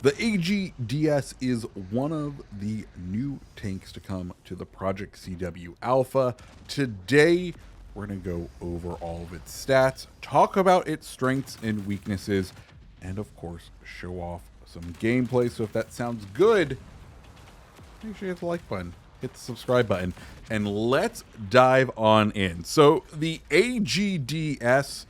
The AGDS is one of the new tanks to come to the Project CW Alpha. Today, we're going to go over all of its stats, talk about its strengths and weaknesses, and of course, show off some gameplay. So if that sounds good, make sure you hit the like button, hit the subscribe button, and let's dive on in. So the AGDS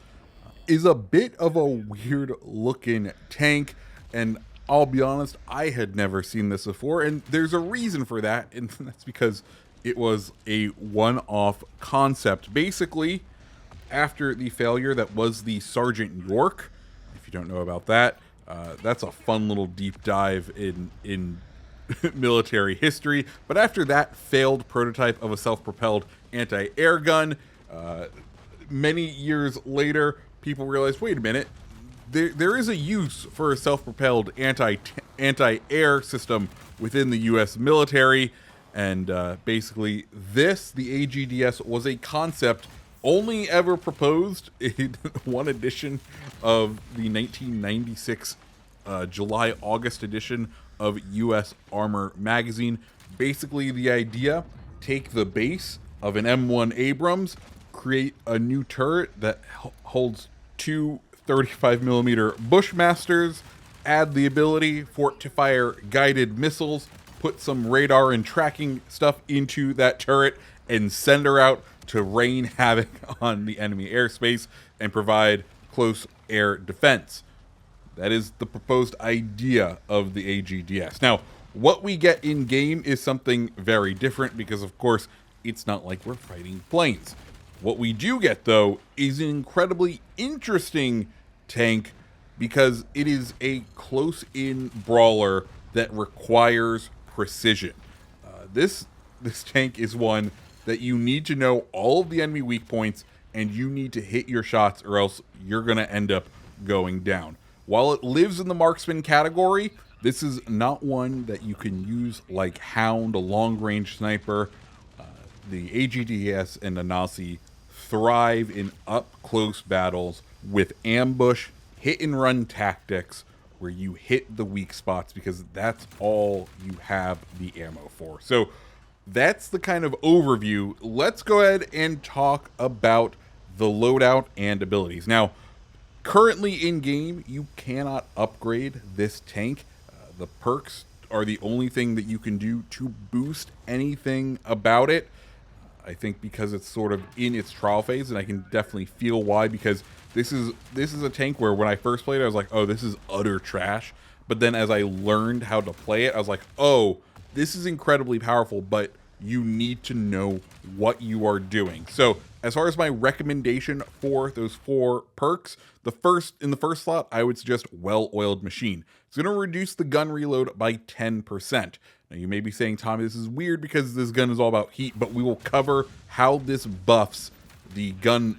is a bit of a weird looking tank, and I'll be honest, I had never seen this before, and there's a reason for that, and that's because it was a one-off concept. Basically, after the failure that was the Sergeant York, if you don't know about that, that's a fun little deep dive in military history. But after that failed prototype of a self-propelled anti-air gun, many years later, people realized, wait a minute, there is a use for a self-propelled anti-air system within the U.S. military, and basically the AGDS was a concept only ever proposed in one edition of the 1996 July-August edition of U.S. Armor magazine. Basically, the idea: take the base of an M1 Abrams, create a new turret that holds two 35mm Bushmasters, add the ability for it to fire guided missiles, put some radar and tracking stuff into that turret, and send her out to rain havoc on the enemy airspace and provide close air defense. That is the proposed idea of the AGDS. Now, what we get in game is something very different because, of course, it's not like we're fighting planes. What we do get, though, is an incredibly interesting tank because it is a close-in brawler that requires precision. This tank is one that you need to know all of the enemy weak points, and you need to hit your shots or else you're going to end up going down. While it lives in the marksman category, this is not one that you can use like Hound, a long-range sniper. The AGDS and the Nazi thrive in up-close battles with ambush, hit-and-run tactics, where you hit the weak spots because that's all you have the ammo for. So that's the kind of overview. Let's go ahead and talk about the loadout and abilities. Now, currently in-game, you cannot upgrade this tank. The perks are the only thing that you can do to boost anything about it. I think because it's sort of in its trial phase, and I can definitely feel why, because this is a tank where when I first played it, I was like, oh, this is utter trash. But then as I learned how to play it, I was like, oh, this is incredibly powerful, but you need to know what you are doing. So as far as my recommendation for those 4 perks, in the first slot, I would suggest well-oiled machine. It's going to reduce the gun reload by 10%. Now you may be saying, Tommy, this is weird because this gun is all about heat, but we will cover how this buffs the gun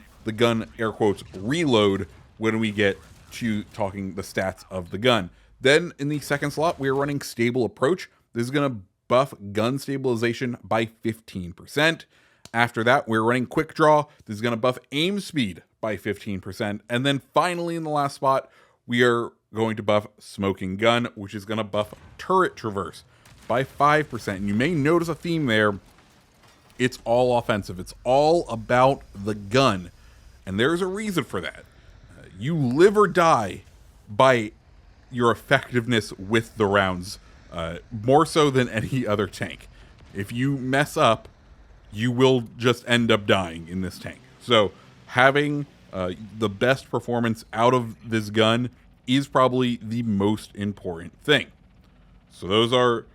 air quotes reload when we get to talking the stats of the gun. Then in the second slot, we are running stable approach. This is going to buff gun stabilization by 15%. After that, we're running quick draw. This is going to buff aim speed by 15%. And then finally in the last spot, we are going to buff smoking gun, which is going to buff turret traverse by 5%. And you may notice a theme there. It's all offensive. It's all about the gun. And there's a reason for that. You live or die by your effectiveness with the rounds, more so than any other tank. If you mess up, you will just end up dying in this tank. So having the best performance out of this gun is probably the most important thing. So those are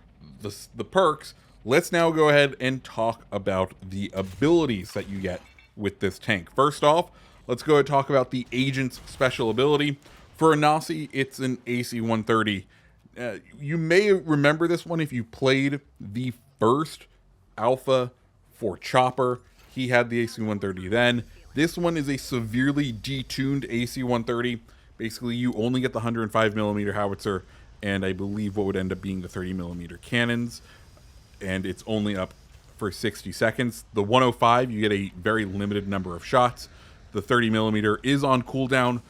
the perks. Let's now go ahead and talk about the abilities that you get with this tank. First off, let's go ahead and talk about the agent's special ability. For a Nazi, it's an AC-130. You may remember this one if you played the first alpha for Chopper. He had the AC-130 then. This one is a severely detuned AC-130. Basically, you only get the 105mm howitzer, and I believe what would end up being the 30mm cannons, and it's only up for 60 seconds. The 105, you get a very limited number of shots. The 30mm is on cooldown.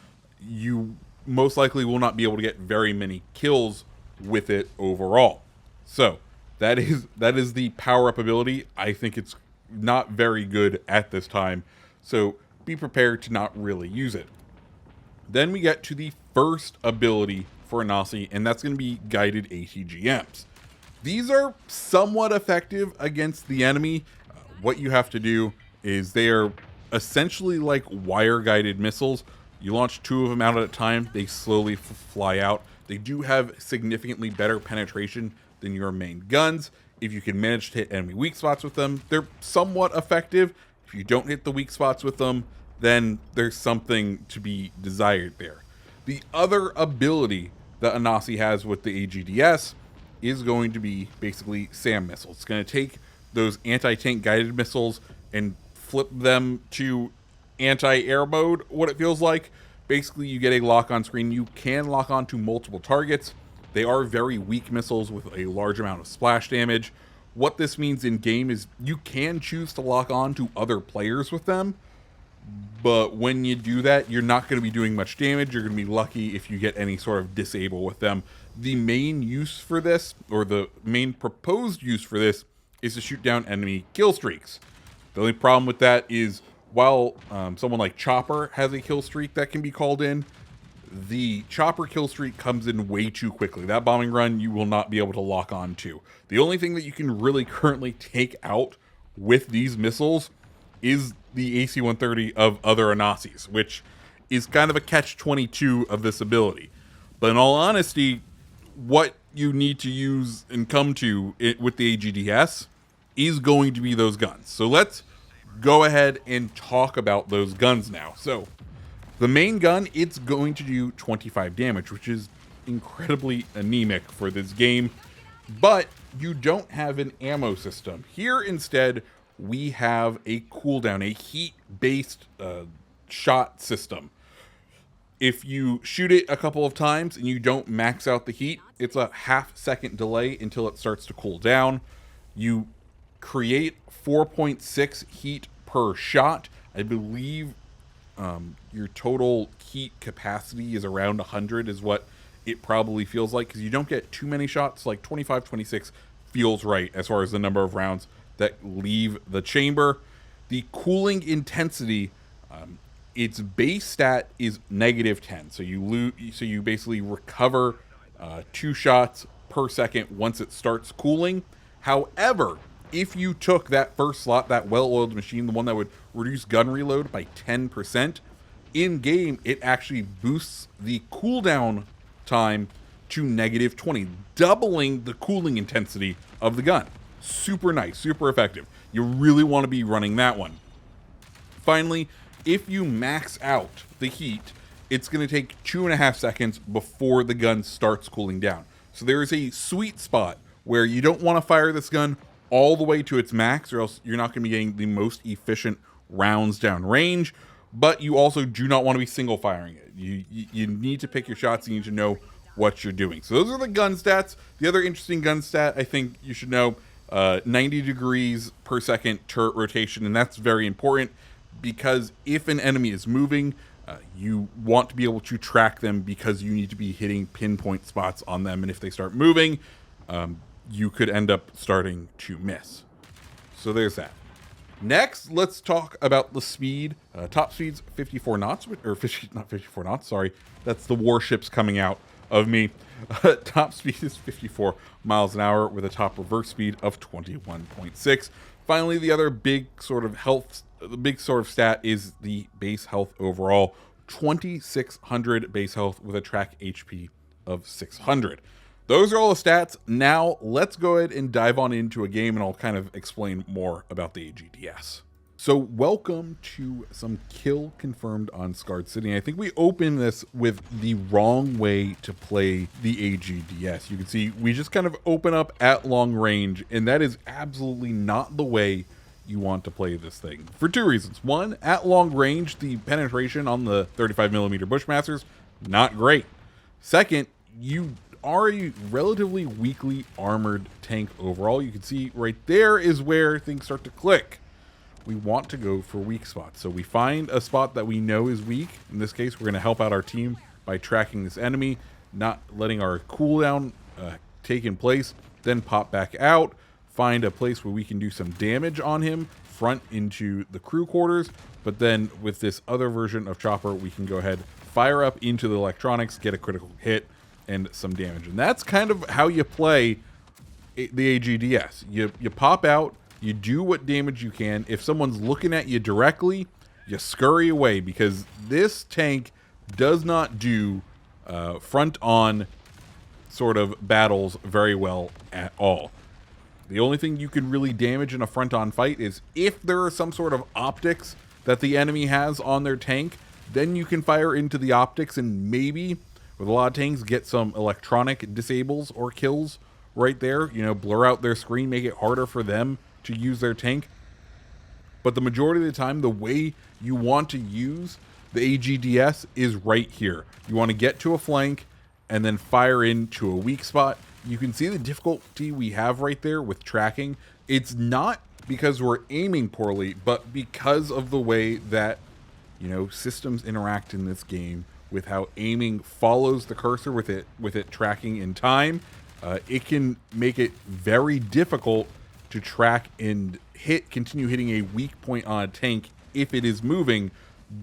You most likely will not be able to get very many kills with it overall. So that is the power up ability. I think it's not very good at this time, so be prepared to not really use it. Then we get to the first ability for Anasi, and that's going to be guided ATGMs. These are somewhat effective against the enemy. What you have to do is they are essentially like wire guided missiles. You launch 2 of them out at a time, they slowly fly out. They do have significantly better penetration than your main guns. If you can manage to hit enemy weak spots with them, they're somewhat effective. If you don't hit the weak spots with them, then there's something to be desired there. The other ability that Anasi has with the AGDS is going to be basically SAM missiles. It's going to take those anti-tank guided missiles and flip them to anti-air mode, what it feels like. Basically, you get a lock on screen. You can lock on to multiple targets. They are very weak missiles with a large amount of splash damage. What this means in game is you can choose to lock on to other players with them, but when you do that, you're not going to be doing much damage. You're going to be lucky if you get any sort of disable with them. The main use for this, or the main proposed use for this, is to shoot down enemy kill streaks. The only problem with that is while someone like Chopper has a kill streak that can be called in, the Chopper kill streak comes in way too quickly. That bombing run you will not be able to lock on to. The only thing that you can really currently take out with these missiles is the AC-130 of other Anasis, which is kind of a catch-22 of this ability. But in all honesty, what you need to use and come to it with the AGDS is going to be those guns. So let's go ahead and talk about those guns now. So the main gun, it's going to do 25 damage, which is incredibly anemic for this game, but you don't have an ammo system. Here instead, we have a cooldown, a heat-based shot system. If you shoot it a couple of times and you don't max out the heat, it's a half-second delay until it starts to cool down. You create 4.6 heat per shot. I believe your total heat capacity is around 100 is what it probably feels like, because you don't get too many shots. Like 25, 26 feels right as far as the number of rounds that leave the chamber. The cooling intensity, its base stat is -10, so you basically recover 2 shots per second once it starts cooling. However, if you took that first slot, that well-oiled machine, the one that would reduce gun reload by 10%, in game it actually boosts the cooldown time to -20, doubling the cooling intensity of the gun. Super nice, super effective. You really want to be running that one. Finally, if you max out the heat, it's going to take 2.5 seconds before the gun starts cooling down. So there is a sweet spot where you don't want to fire this gun all the way to its max, or else you're not going to be getting the most efficient rounds down range, but you also do not want to be single firing it. You need to pick your shots. You need to know what you're doing. So those are the gun stats. The other interesting gun stat I think you should know, 90 degrees per second turret rotation, and that's very important because if an enemy is moving, you want to be able to track them because you need to be hitting pinpoint spots on them, and if they start moving, you could end up starting to miss. So there's that. Next, let's talk about the speed. Top speed's 54 knots, or not 54 knots, sorry. That's the warships coming out of me. Top speed is 54 miles an hour with a top reverse speed of 21.6. Finally, the other big sort of stat is the base health overall. 2,600 base health with a track HP of 600. Those are all the stats. Now, let's go ahead and dive on into a game, and I'll kind of explain more about the AGDS. So, welcome to some kill confirmed on Scarred City. I think we open this with the wrong way to play the AGDS. You can see we just kind of open up at long range, and that is absolutely not the way you want to play this thing for 2 reasons. One, at long range, the penetration on the 35mm Bushmasters, not great. Second, you are a relatively weakly armored tank overall. You can see right there is where things start to click. We want to go for weak spots. So we find a spot that we know is weak. In this case, we're going to help out our team by tracking this enemy, not letting our cooldown taken place, then pop back out, find a place where we can do some damage on him, front into the crew quarters, but then with this other version of Chopper, we can go ahead, fire up into the electronics, get a critical hit, and some damage. And that's kind of how you play the AGDS. You pop out, you do what damage you can. If someone's looking at you directly, you scurry away, because this tank does not do front-on sort of battles very well at all. The only thing you can really damage in a front-on fight is if there are some sort of optics that the enemy has on their tank, then you can fire into the optics and maybe, with a lot of tanks, get some electronic disables or kills right there. You know, blur out their screen, make it harder for them to use their tank. But the majority of the time, the way you want to use the AGDS is right here. You want to get to a flank and then fire into a weak spot. You can see the difficulty we have right there with tracking. It's not because we're aiming poorly, but because of the way that, you know, systems interact in this game, with how aiming follows the cursor with it tracking in time. It can make it very difficult to track and continue hitting a weak point on a tank if it is moving,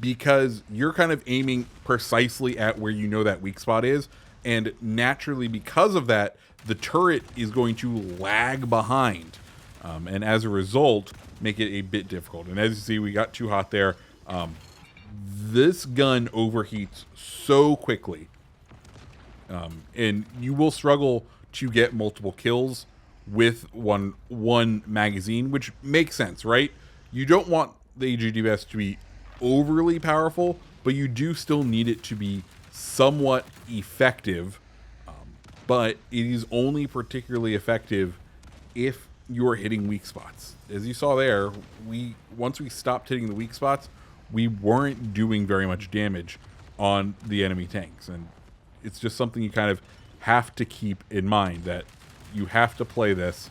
because you're kind of aiming precisely at where you know that weak spot is. And naturally, because of that, the turret is going to lag behind. And as a result, make it a bit difficult. And as you see, we got too hot there. This gun overheats so quickly. And you will struggle to get multiple kills with one magazine, which makes sense, right? You don't want the AGDS to be overly powerful, but you do still need it to be somewhat effective. But it is only particularly effective if you're hitting weak spots. As you saw there, once we stopped hitting the weak spots, we weren't doing very much damage on the enemy tanks. And it's just something you kind of have to keep in mind, that you have to play this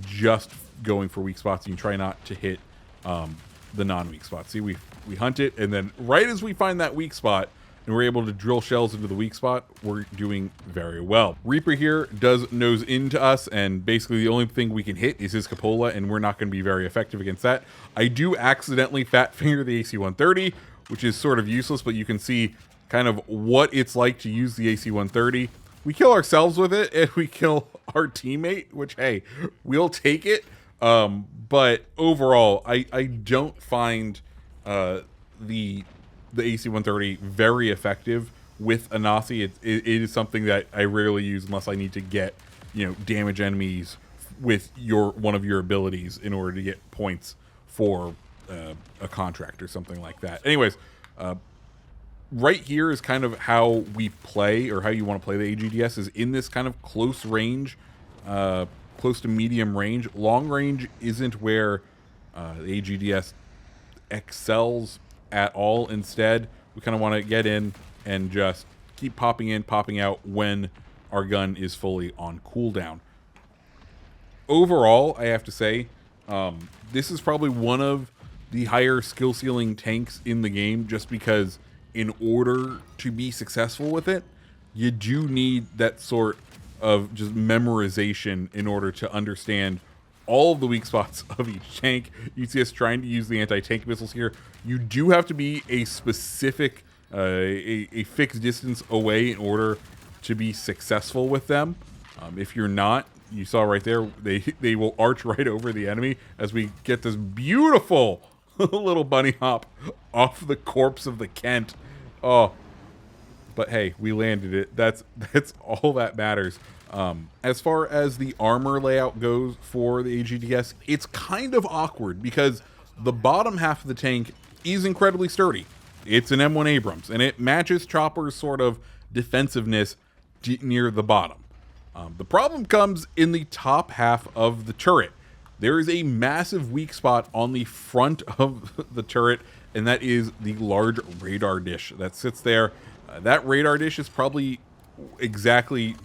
just going for weak spots, and you try not to hit the non-weak spots. See, we hunt it, and then right as we find that weak spot and we're able to drill shells into the weak spot, we're doing very well. Reaper here does nose into us, and basically the only thing we can hit is his cupola, and we're not going to be very effective against that. I do accidentally fat finger the AC-130, which is sort of useless, but you can see kind of what it's like to use the AC-130. We kill ourselves with it, and we kill our teammate, which, hey, we'll take it. But overall, I don't find the AC-130 very effective with a Nazi. It is something that I rarely use unless I need to get, you know, damage enemies with one of your abilities in order to get points for a contract or something like that. Anyways, right here is kind of how we play, or how you want to play the AGDS, is in this kind of close range, close to medium range. Long range isn't where the AGDS excels at all. Instead, we kind of want to get in and just keep popping in, popping out when our gun is fully on cooldown. Overall, I have to say, this is probably one of the higher skill ceiling tanks in the game, just because in order to be successful with it, you do need that sort of just memorization in order to understand all of the weak spots of each tank. You see us trying to use the anti-tank missiles here. You do have to be a specific, a fixed distance away in order to be successful with them. If you're not, you saw right there, they will arch right over the enemy as we get this beautiful little bunny hop off the corpse of the Kent. Oh, but hey, we landed it. That's all that matters. As far as the armor layout goes for the AGDS, it's kind of awkward because the bottom half of the tank is incredibly sturdy. It's an M1 Abrams, and it matches Chopper's sort of defensiveness near the bottom. The problem comes in the top half of the turret. There is a massive weak spot on the front of the turret, and that is the large radar dish that sits there. That radar dish is probably exactly,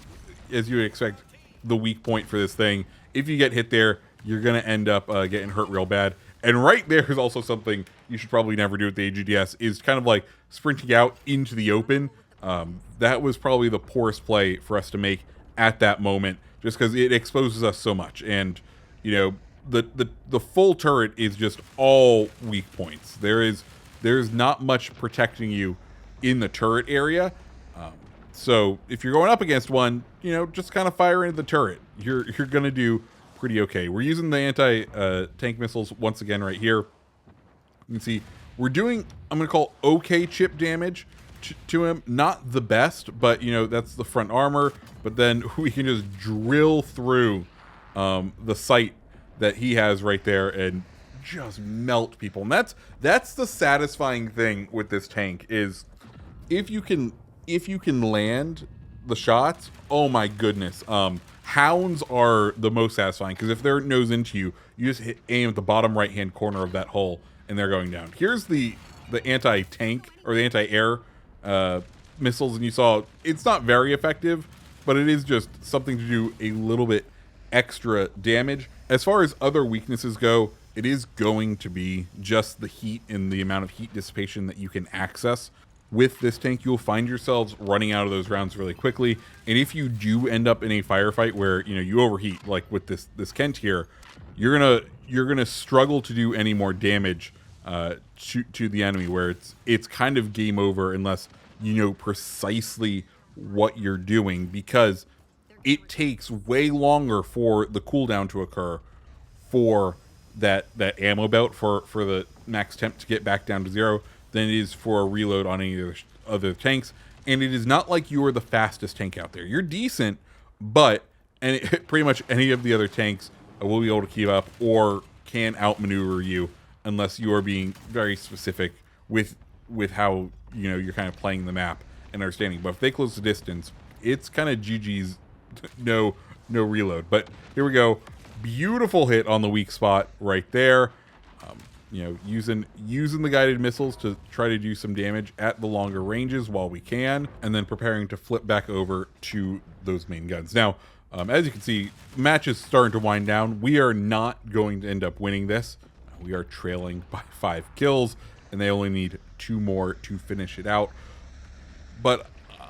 as you would expect, the weak point for this thing. If you get hit there, you're going to end up getting hurt real bad. And right there is also something you should probably never do with the AGDS, is kind of like sprinting out into the open. That was probably the poorest play for us to make at that moment, just because it exposes us so much. And you know, the full turret is just all weak points. There's not much protecting you in the turret area. So if you're going up against one, you know, just kind of fire into the turret. You're gonna do pretty okay. We're using the anti-tank missiles once again right here. You can see we're doing, I'm gonna call okay chip damage to him. Not the best, but you know, that's the front armor. But then we can just drill through the sight that he has right there and just melt people. And that's the satisfying thing with this tank, is if you can land the shots, oh my goodness. Hounds are the most satisfying, because if they're nose into you, you just aim at the bottom right hand corner of that hull and they're going down. Here's the anti-tank or the anti-air missiles, and you saw it's not very effective, but it is just something to do a little bit extra damage. As far as other weaknesses go, it is going to be just the heat and the amount of heat dissipation that you can access. With this tank, you'll find yourselves running out of those rounds really quickly. And if you do end up in a firefight where, you know, you overheat, like with this Kent here, you're gonna struggle to do any more damage to the enemy, where it's kind of game over unless you know precisely what you're doing, because it takes way longer for the cooldown to occur for that ammo belt for the max temp to get back down to 0 than it is for a reload on any of the other tanks. And it is not like you are the fastest tank out there. You're decent, but pretty much any of the other tanks will be able to keep up or can outmaneuver you, unless you are being very specific with how, you know, you're kind of playing the map and understanding. But if they close the distance, it's kind of GG's, no reload. But here we go. Beautiful hit on the weak spot right there. You know, using the guided missiles to try to do some damage at the longer ranges while we can, and then preparing to flip back over to those main guns. Now, as you can see, match is starting to wind down. We are not going to end up winning this. We are trailing by 5 kills, and they only need 2 more to finish it out. But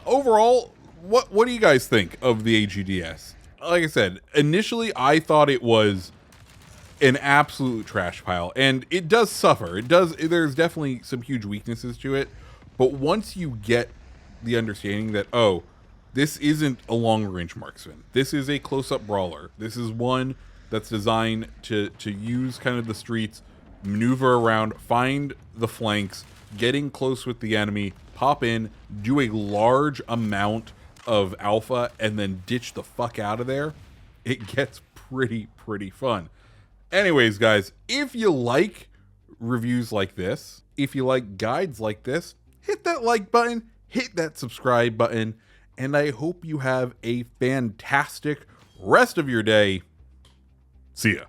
overall, what do you guys think of the AGDS? Like I said, initially I thought it was an absolute trash pile, and it does suffer. There's definitely some huge weaknesses to it, but once you get the understanding that, oh, this isn't a long range marksman, this is a close-up brawler, this is one that's designed to use kind of the streets, maneuver around, find the flanks, getting close with the enemy, pop in, do a large amount of alpha, and then ditch the fuck out of there, it gets pretty fun. Anyways, guys, if you like reviews like this, if you like guides like this, hit that like button, hit that subscribe button, and I hope you have a fantastic rest of your day. See ya.